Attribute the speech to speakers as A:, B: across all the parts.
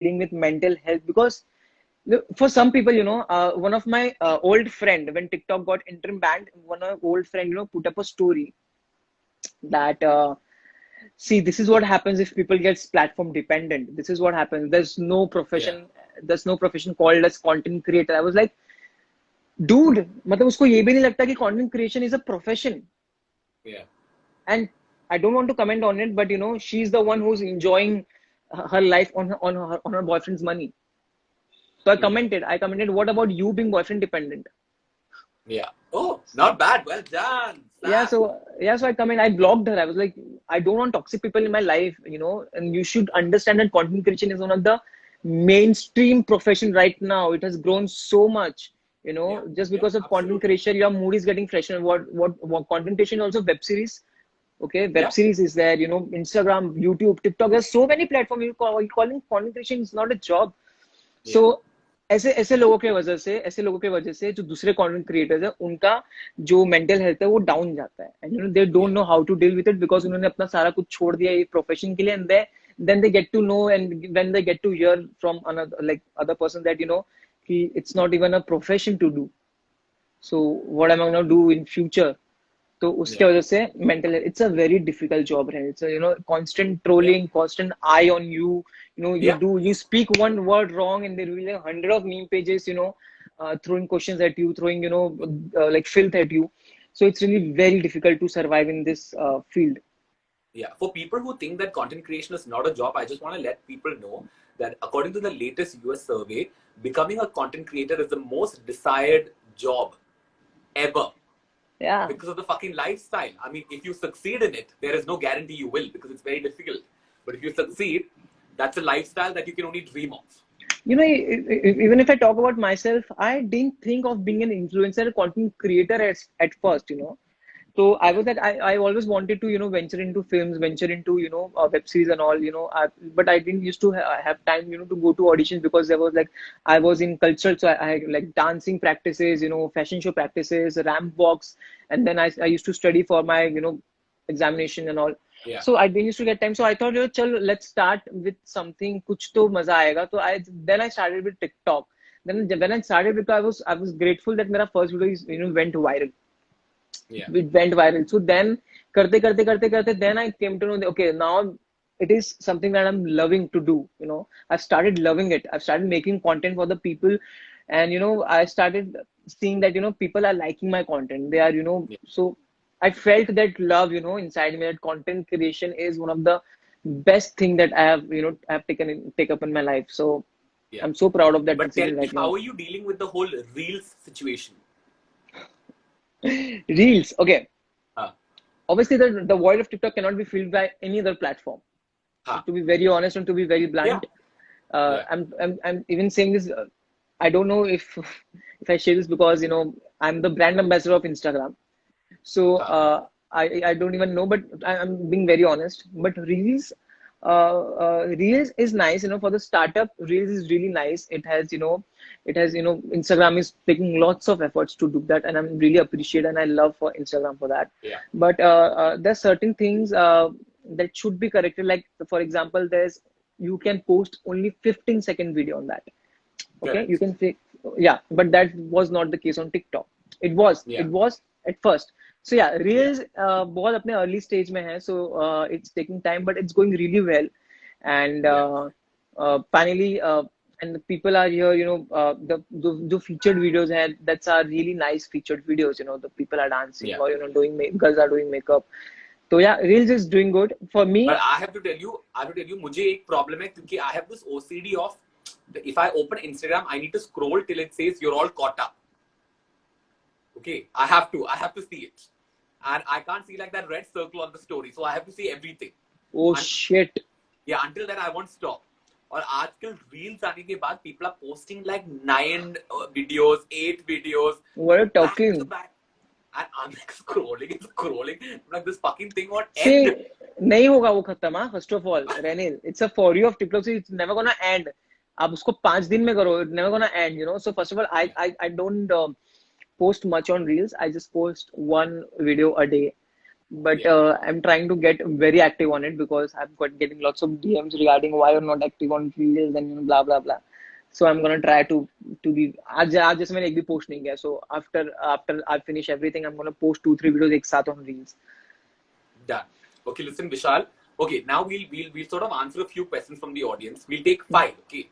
A: dealing with mental health, because for some people, one of my old friend, when TikTok got interim banned, one of old friend, put up a story that see, this is what happens if people get platform dependent. This is what happens.
B: Yeah.
A: There's no profession called as content creator. I was like, dude, मतलब उसको ये भी नहीं लगता कि content creation is a profession.
B: Yeah.
A: And I don't want to comment on it, but she's the one who's enjoying her life on her boyfriend's money. So I commented, what about you being boyfriend dependent?
B: Yeah. Oh, not bad. Well done.
A: Yeah,
B: Sam.
A: so I blocked her. I was like, I don't want toxic people in my life, and you should understand that content creation is one of the mainstream profession right now. It has grown so much,
B: Yeah.
A: just
B: Yeah.
A: because of content
B: Absolutely.
A: creation, your mood is getting fresher. What content creation also web series. Okay, web
B: Yeah.
A: series is there, Instagram, YouTube, TikTok. There's so many platforms. Calling content creation is not a job.
B: Yeah.
A: So ऐसे लोगों के वजह से जो दूसरे content creators है, उनका जो मेंटल हेल्थ है वो डाउन जाता है, and they don't
B: Yeah.
A: Know how to deal with it, because उन्होंने अपना सारा कुछ छोड़ दिया ये प्रोफेशन के लिए, and then they get to know, and when they get to hear from another, like other person, that कि it's not even a profession to do, so what am I going to do in future? तो उसके
B: Yeah.
A: वजह से mental, it's a very difficult job है. It's constant
B: Yeah.
A: Trolling, constant eye on you.
B: Yeah.
A: You speak one word wrong and there will be 100 of meme pages, throwing questions at you, throwing, like filth at you. So it's really very difficult to survive in this field.
B: Yeah. For people who think that content creation is not a job, I just want to let people know that according to the latest US survey, becoming a content creator is the most desired job ever
A: Yeah.
B: because of the fucking lifestyle. I mean, if you succeed in it, there is no guarantee you will because it's very difficult. But if you succeed, that's a lifestyle that you can only dream of.
A: Even if I talk about myself, I didn't think of being an influencer, content creator at first. So I
B: Yeah.
A: was like, I always wanted to, venture into films, venture into, web series and all, but I didn't used to have time, to go to auditions, because there was like, I was in cultural, so I had like dancing practices, fashion show practices, ramp walks, and then I used to study for my, examination and all.
B: Yeah.
A: So I didn't used to get time. So I thought, chalo, let's start with something, kuch to maza aayega. So then I started with TikTok. Then when I started with, I was grateful that my first video is, went viral.
B: Yeah.
A: It went viral. So then, karte, then I came to know that, okay, now it is something that I'm loving to do. I've started loving it. I've started making content for the people, and I started seeing that people are liking my content. They are,
B: Yeah.
A: so I felt that love, inside me. That content creation is one of the best thing that I have take up in my life. So
B: Yeah.
A: I'm so proud of that
B: But tell
A: decision
B: me,
A: right
B: how
A: now.
B: are you dealing with the whole reels situation?
A: Reels, okay.
B: Huh.
A: Obviously, the void of TikTok cannot be filled by any other platform.
B: Huh.
A: To be very honest and to be very
B: Yeah.
A: blunt,
B: Yeah.
A: I'm even saying this. I don't know if if I share this, because I'm the brand ambassador of Instagram. So
B: Huh.
A: I don't even know, but I'm being very honest. But Reels is nice. For the startup, Reels is really nice. It has Instagram is taking lots of efforts to do that, and I'm really appreciate, and I love for Instagram for that.
B: Yeah.
A: But there's certain things that should be corrected. Like for example, you can post only 15-second video on that. Okay, you
B: Correct.
A: can say, yeah, but that was not the case on TikTok. It
B: Yeah.
A: was at first. So yeah,
B: Yeah.
A: Reels बहुत अपने early stage में है, so it's taking time, but it's going really well, and
B: Yeah.
A: finally, and the people are here, the featured videos have, that's are really nice featured videos, the people are dancing,
B: Yeah.
A: or girls are doing makeup. So yeah, Reels is doing good for
B: But
A: me.
B: I have to tell you, मुझे एक problem है क्योंकि I have this OCD of if I open Instagram, I need to scroll till it says you're all caught up. Okay, I have to see it, and I can't see like that red circle on the story, so I have to see everything.
A: Oh
B: And
A: shit.
B: yeah, until then I won't stop. और आजकल reels आने के बाद people are posting like 9 videos, 8 videos
A: What are you
B: back to
A: talking?
B: back, and I'm like scrolling and scrolling. I'm like, this fucking thing won't end.
A: See, नहीं होगा वो खत्म. हाँ, first of all, Renil, it's a for you of TikTok, so it's never gonna end. आप उसको 5 दिन में करो, it's never gonna end. So first of all,
B: Yeah.
A: I don't post much on Reels. I just post one video a day. but I'm trying to get very active on it because I've got getting lots of DMs regarding why you're not active on reels and blah blah blah. So I'm gonna try to be. आज जैसे मैंने एक भी post नहीं किया. So after I finish everything, I'm gonna post 2-3 videos एक साथ on reels.
B: Done. Okay, listen, Vishal. Okay, now we'll sort of answer a few questions from the audience. We'll take 5. Okay.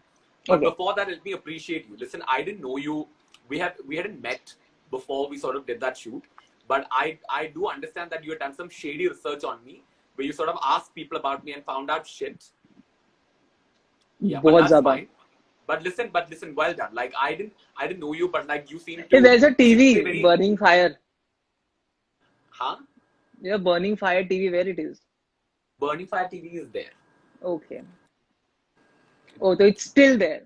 B: But before that, let me appreciate you. Listen, I didn't know you. We hadn't met before we sort of did that shoot. But I do understand that you had done some shady research on me, where you sort of asked people about me and found out shit. Yeah, but that's fine. But listen, well done. Like I didn't know you, but like you seem to.
A: Hey, there's a TV burning fire.
B: Huh?
A: Yeah, burning fire TV. Where it is?
B: Burning fire TV is there.
A: Okay. Oh, so it's still there.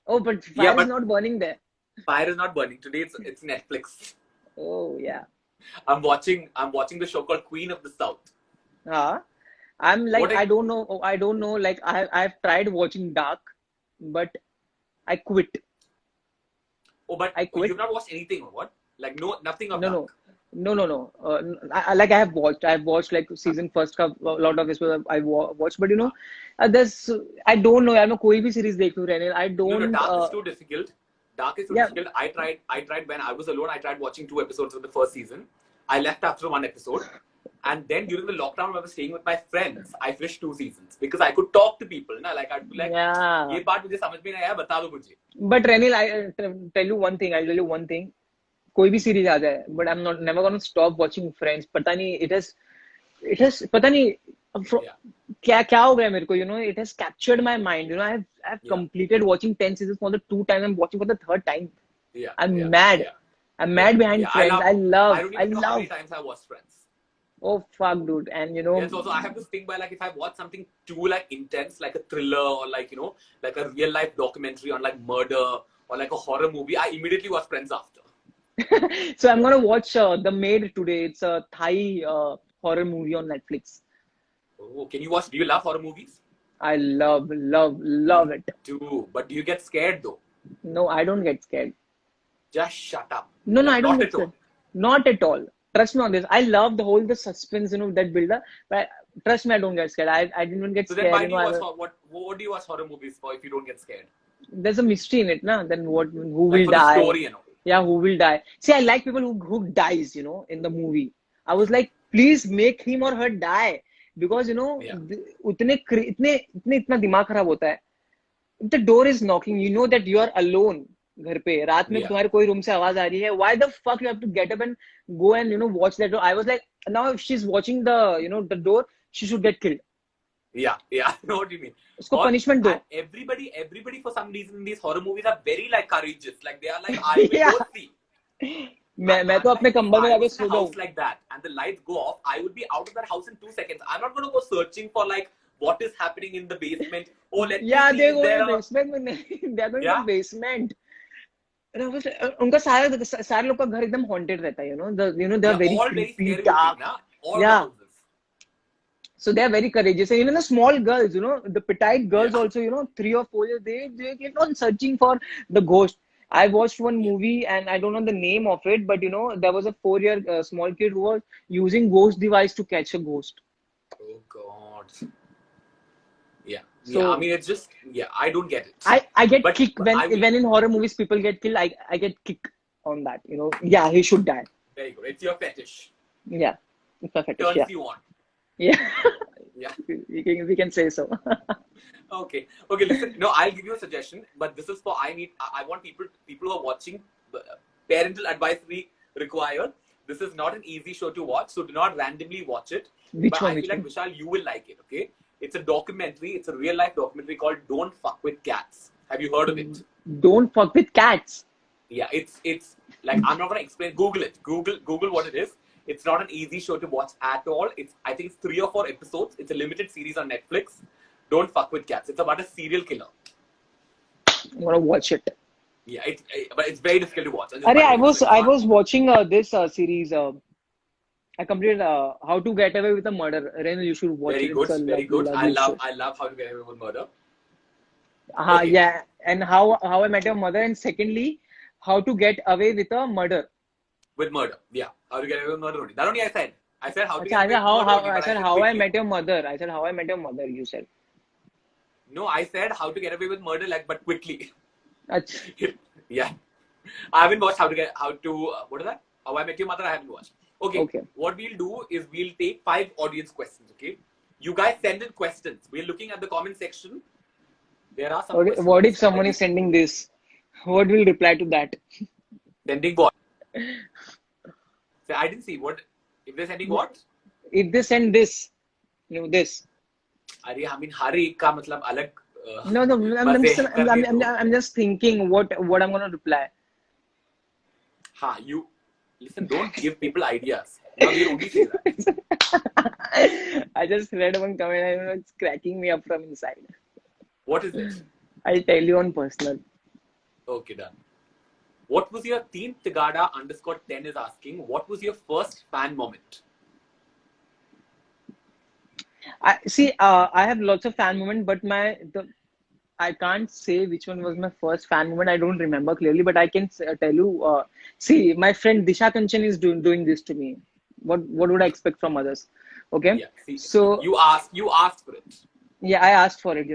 A: Oh, but fire is not burning there.
B: Fire is not burning today. It's Netflix.
A: Oh yeah.
B: I'm watching the show called Queen of the South.
A: I'm like I don't know. Like I've tried watching Dark, but I quit.
B: Oh, but I quit. You've not watched anything or what? Like nothing of Dark.
A: No. I have watched. I've watched like season first का a lot of episodes I watched, but you know, there's I don't know. यार मैं कोई भी series देख लूँ रहने. I don't.
B: No, Dark is too difficult. Dark is too difficult. I tried when I was alone. I tried watching 2 episodes of the first season. I left after 1 episode, and then during the lockdown, when I was staying with my friends, I finished 2 seasons because I could talk to people. Na, like I'd be like, ये बात मुझे समझ में नहीं आया, बता दो मुझे.
A: But Renil, I'll tell you one thing. कोई भी सीरीज आ जाए, but I'm never gonna stop watching Friends. पता नहीं it has पता नहीं क्या हो गया मेरे को, you know, it has captured my mind. You know, I've completed watching 10 seasons for the 2 times. I'm watching for the 3rd time. I'm mad. I'm mad behind Friends. I don't even know how
B: many times I watched Friends.
A: Oh fuck, dude. And you know,
B: yes, also I have this thing by like if I watch something too like intense, like a thriller or like, you know, like a real life documentary on like murder or like a horror movie, I immediately watch Friends after.
A: So I'm gonna watch The Maid today. It's a Thai horror movie on Netflix.
B: Oh, can you watch? Do you love horror movies?
A: I love it.
B: Too. But do you get scared though?
A: No, I don't get scared.
B: Just shut up.
A: No, I don't get scared. Not at all. Trust me on this. I love the suspense, you know, that build up. But trust me, I don't get scared. I didn't even get scared.
B: So then why do you watch, what do you watch horror movies for if you don't get scared?
A: There's a mystery in it, na? Then who will die?
B: The story, you know.
A: Yeah, who will die? See, I like people who dies, you know, in the movie. I was like, please make him or her die, because you know, इतना दिमाग खराब होता है. If the door is knocking, you know that you are alone. घर पे रात में तुम्हारे कोई रूम से आवाज आ रही है. Why the fuck you have to get up and go and, you know, watch that door? I was like, now if she's watching the door, she should get killed.
B: Yeah, I know what you mean.
A: उसको punishment दो.
B: Everybody for some reason in these horror movies are very like courageous. Like they are like, I will go see.
A: मैं तो अपने कंबल में जाके सो जाऊँ.
B: Like that, and the lights go off. I would be out of that house in 2 seconds. I'm not going to go searching for like what is happening in the basement. Oh, let me see.
A: They go in the basement में नहीं. They are going to the basement. उनका सारे लोग का घर एकदम haunted रहता है, you know, they are very creepy, dark. Yeah. So they are very courageous, and even the small girls, you know, the petite girls also, you know, 3 or 4 years, they keep on searching for the ghost. I watched one movie and I don't know the name of it, but you know, there was a 4-year small kid who was using ghost device to catch a ghost.
B: Oh God. So, I mean, it's just, I don't get it.
A: I get kick when in horror movies people get killed. I get kick on that, you know. Yeah, he should die.
B: Very good. It's your fetish.
A: Yeah, it's a fetish.
B: Turns you on.
A: Yeah.
B: Yeah.
A: We can say so.
B: Okay. Listen. No, I'll give you a suggestion, but this is for I want people who are watching. Parental advisory required. This is not an easy show to watch, so do not randomly watch it. I feel like Vishal, you will like it. Okay. It's a documentary. It's a real life documentary called "Don't Fuck with Cats." Have you heard of it?
A: Don't fuck with cats.
B: Yeah, it's like, I'm not gonna explain. Google it. Google what it is. It's not an easy show to watch at all. I think it's 3 or 4 episodes. It's a limited series on Netflix. Don't Fuck with Cats. It's about a serial killer.
A: I'm gonna watch it.
B: Yeah, but it's very difficult to watch.
A: I was watching this series. I completed How to Get Away with a Murder. Ren, you should watch it.
B: Very good. I love How to Get Away with Murder.
A: Yeah, and How I Met Your Mother, and secondly, How to Get Away with a Murder.
B: With Murder, yeah. How to Get Away with Murder only. That only I said. I said how to
A: Acha,
B: get
A: I
B: away
A: said
B: with murder only,
A: I
B: but I
A: said
B: said
A: how I
B: quickly.
A: met your mother. I said how I met your mother. You said.
B: No, I said how to get away with murder, like, but quickly.
A: Acha.
B: Yeah. I haven't watched what is that? How I Met Your Mother. I haven't watched. Okay.
A: Okay.
B: What we'll do is we'll take 5 audience questions. Okay. You guys send in questions. We're looking at the comment section. There are some questions
A: What
B: this
A: if
B: time.
A: someone is sending this? What will reply to that?
B: Sending what? So I didn't see what. If they're sending what?
A: If they send this, this.
B: I mean, हर एक का मतलब अलग
A: No, no,
B: मजे करने दो.
A: I'm just thinking what I'm gonna reply.
B: हाँ, you listen. Don't give people ideas. Now we'll only say that.
A: I just read one comment and it's cracking me up from inside.
B: What is it?
A: I'll tell you on personal.
B: Okay, done. What was your team Tigada _10 is asking? What was your first fan moment?
A: I see. I have lots of fan moment, but I can't say which one was my first fan moment. I don't remember clearly, but I can tell you. See, my friend Disha Kanchan is doing this to me. What would I expect from others? Okay,
B: Yeah, see,
A: so
B: you asked for it.
A: yeah, I asked for it.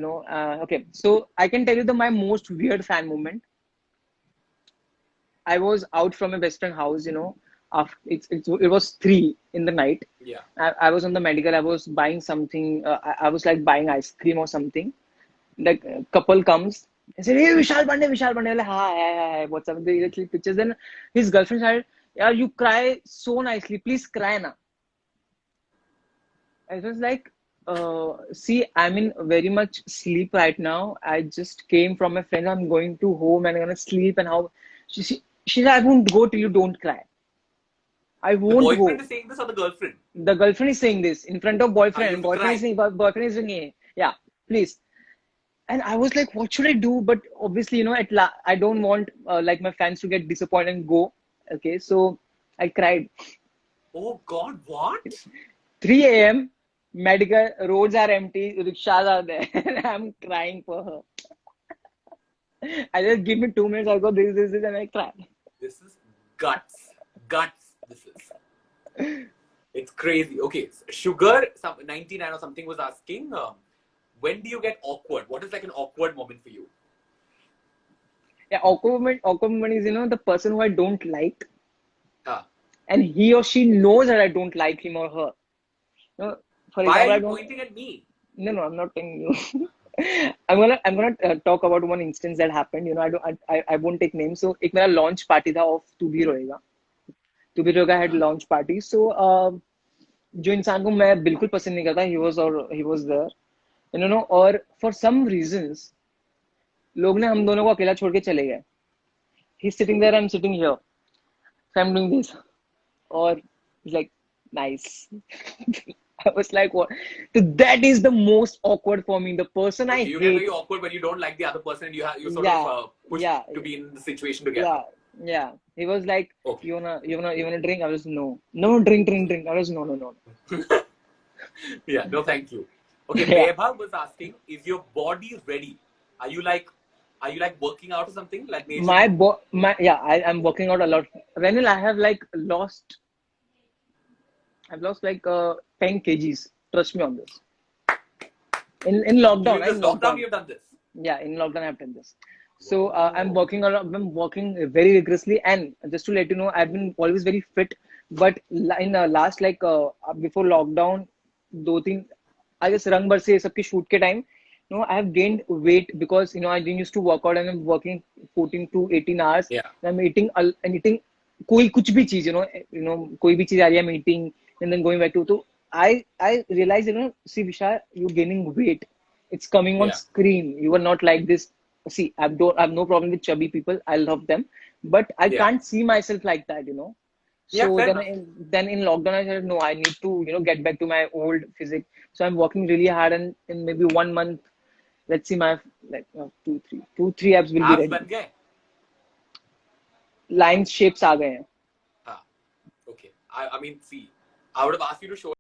A: Okay, so I can tell you my most weird fan moment. I was out from a best friend house. After it was 3 in the night.
B: Yeah.
A: I was on the medical. I was buying something. I was like buying ice cream or something. Like a couple comes and said, "Hey, Vishal Pandey, Vishal Pandey." I'm like, hi, what's up? They click pictures. Then his girlfriend started, "Yeah, you cry so nicely. Please cry na." I was like, see, I'm in very much sleep right now. I just came from my friend. I'm going to home and I'm gonna sleep. And how she said, "I won't go till you don't cry. I
B: The
A: won't
B: boyfriend
A: go."
B: is saying this or the girlfriend?
A: The girlfriend is saying this in front of boyfriend,
B: You
A: and
B: have to
A: boyfriend is
B: cry.
A: saying, yeah, please. And I was like, what should I do? But obviously, I don't want like my fans to get disappointed and go. Okay, so I cried.
B: Oh God, what?
A: 3 a.m. Medical roads are empty, rickshaws are there, and I'm crying for her. I just give me 2 minutes. I go this, and I cry.
B: This is guts. This is. It's crazy. Okay, Sugar 99 or something was asking, when do you get awkward? What is like an awkward moment for you?
A: Yeah, awkward moment is the person who I don't like,
B: Huh.
A: and he or she knows that I don't like him or her. For
B: Why are
A: example, I
B: you
A: don't.
B: pointing at me?
A: No, I'm not telling you. I'm gonna talk about one instance that happened. I won't take names. So एक मेरा launch party था of तू भी रोएगा. तू भी रोएगा had
B: Huh?
A: launch party. So जो इंसान को मैं बिल्कुल पसंद नहीं करता, he was there. और for some reasons लोग ने हम दोनों को अकेला छोड़ के चले गए. He's sitting there, I'm sitting here. So I'm doing this. Or he's like, nice. I was like, what? So that is the most awkward for me. The person I
B: Okay, you get very
A: hate.
B: awkward when you don't like the other person and you sort
A: Yeah,
B: of push
A: yeah,
B: to be in the situation together.
A: yeah, yeah. He was like,
B: Okay.
A: you wanna drink? I was no. No, drink. I was no.
B: Yeah, no, thank you. Okay,
A: Yeah.
B: Vaibhav was asking, is your body ready? Are you like working out or something like majorly?
A: I'm working out a lot. Renil, I've lost like 10 kgs. Trust me on this. In lockdown,
B: During this
A: in
B: lockdown,
A: lockdown.
B: you've done this.
A: Yeah, in lockdown I've done this. So I'm
B: Wow.
A: working a lot. I'm working very rigorously, and just to let you know, I've been always very fit. But in last before lockdown, दो तीन, I guess रंग बरसे सबके shoot के time, I have gained weight because I didn't used to work out and I'm working 14 to 18 hours.
B: Yeah.
A: And I'm eating कोई कुछ भी चीज, कोई भी चीज आ रही है, I'm eating and then going back to. So I realized, see Vishal, you gaining weight. It's coming on
B: Yeah.
A: screen. You are not like this. See, I have no problem with chubby people. I love them, but I
B: Yeah.
A: can't see myself like that.
B: Yeah,
A: So
B: fair
A: then,
B: enough.
A: then in lockdown, I said, no, I need to, get back to my old physique. So I'm working really hard, and in maybe 1 month, let's see my like 2, 3 abs will be
B: Abs
A: ready.
B: ban gaye?
A: Lines shapes आ गए हैं.
B: Okay. I mean, see, I would have asked you to show